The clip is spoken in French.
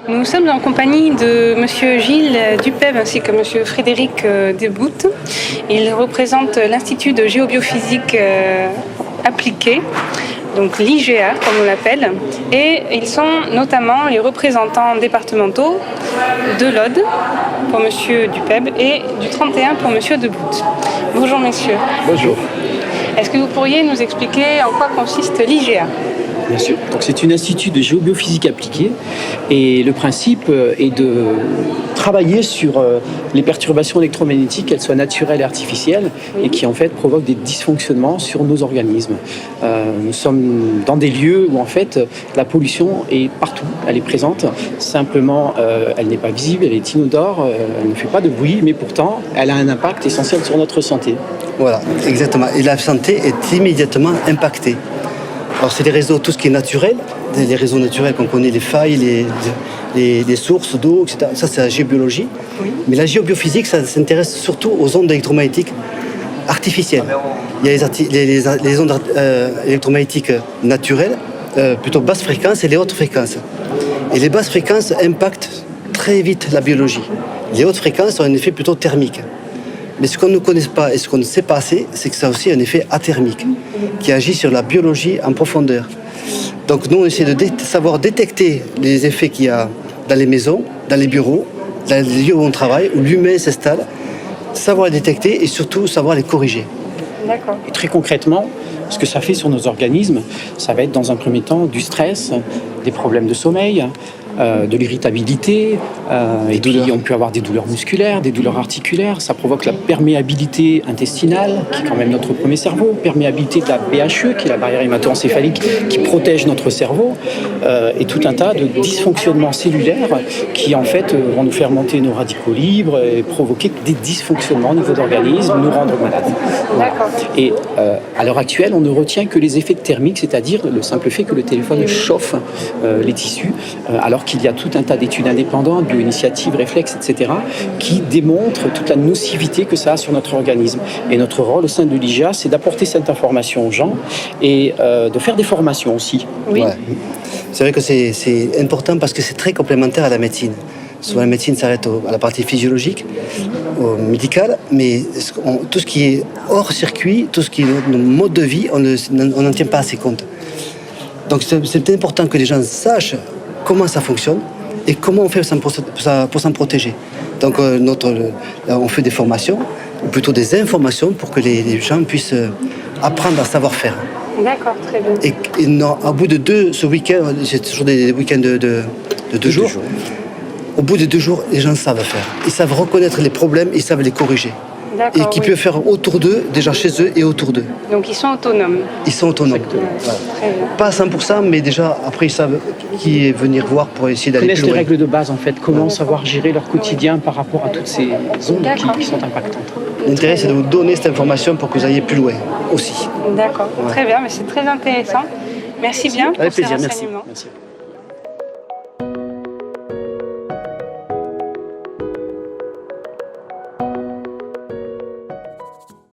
Nous sommes en compagnie de Monsieur Gilles Dupeb ainsi que Monsieur Frédéric Desboutes. Ils représentent l'Institut de géobiophysique appliquée, donc l'IGA comme on l'appelle, et ils sont notamment les représentants départementaux de l'Aude pour Monsieur Dupeb et du 31 pour Monsieur Desboutes. Bonjour messieurs. Bonjour. Est-ce que vous pourriez nous expliquer en quoi consiste l'IGA ? Bien sûr. Donc c'est un institut de géobiophysique appliquée et le principe est de travailler sur les perturbations électromagnétiques, qu'elles soient naturelles et artificielles, et qui en fait provoquent des dysfonctionnements sur nos organismes. Nous sommes dans des lieux où en fait la pollution est partout, elle est présente. Simplement, elle n'est pas visible, elle est inodore, elle ne fait pas de bruit, mais pourtant elle a un impact essentiel sur notre santé. Voilà, exactement. Et la santé est immédiatement impactée. Alors c'est les réseaux, tout ce qui est naturel, les réseaux naturels qu'on connaît, les failles, les sources d'eau, etc. Ça c'est la géobiologie. Oui. Mais la géobiophysique, ça s'intéresse surtout aux ondes électromagnétiques artificielles. Il y a les ondes électromagnétiques naturelles, plutôt basse fréquence, et les hautes fréquences. Et les basses fréquences impactent très vite la biologie. Les hautes fréquences ont un effet plutôt thermique. Mais ce qu'on ne connaît pas et ce qu'on ne sait pas assez, c'est que ça a aussi un effet athermique qui agit sur la biologie en profondeur. Donc nous, on essaie de savoir détecter les effets qu'il y a dans les maisons, dans les bureaux, dans les lieux où on travaille, où l'humain s'installe, savoir les détecter et surtout savoir les corriger. D'accord. Et très concrètement, ce que ça fait sur nos organismes, ça va être dans un premier temps du stress, des problèmes de sommeil, de l'irritabilité, et puis on peut avoir des douleurs musculaires, des douleurs articulaires. Ça provoque la perméabilité intestinale, qui est quand même notre premier cerveau, perméabilité de la BHE, qui est la barrière hémato-encéphalique, qui protège notre cerveau, et tout un tas de dysfonctionnements cellulaires qui en fait vont nous faire monter nos radicaux libres et provoquer des dysfonctionnements au niveau d'organisme, nous rendre malades. Voilà. Et à l'heure actuelle, on ne retient que les effets thermiques, c'est-à-dire le simple fait que le téléphone chauffe les tissus, alors qu'il y a tout un tas d'études indépendantes, bioinitiatives, réflexes, etc., qui démontrent toute la nocivité que ça a sur notre organisme. Et notre rôle au sein de l'IGA, c'est d'apporter cette information aux gens et de faire des formations aussi. Oui. Ouais. C'est vrai que c'est important parce que c'est très complémentaire à la médecine. Souvent, la médecine s'arrête à la partie physiologique, médicale, mais tout ce qui est hors circuit, tout ce qui est notre mode de vie, on n'en tient pas assez compte. Donc c'est important que les gens sachent comment ça fonctionne et comment on fait pour s'en protéger. Donc on fait des formations, ou plutôt des informations pour que les gens puissent apprendre à savoir faire. D'accord, très bien. Et non, au bout de ce week-end, j'ai toujours des week-ends de 2 jours. Au bout de 2 jours, les gens savent faire. Ils savent reconnaître les problèmes, ils savent les corriger. Et qu'ils peuvent faire autour d'eux, déjà chez eux et autour d'eux. Donc ils sont autonomes. Ils sont autonomes. Voilà. Pas à 100%, mais déjà après ils savent qui est venir voir pour essayer d'aller plus loin. Ils connaissent les règles de base en fait, comment savoir gérer leur quotidien par rapport à toutes ces ondes qui sont impactantes. L'intérêt c'est de vous donner cette information pour que vous alliez plus loin aussi. D'accord, très bien, mais c'est très intéressant. Merci bien pour ces renseignements. Merci.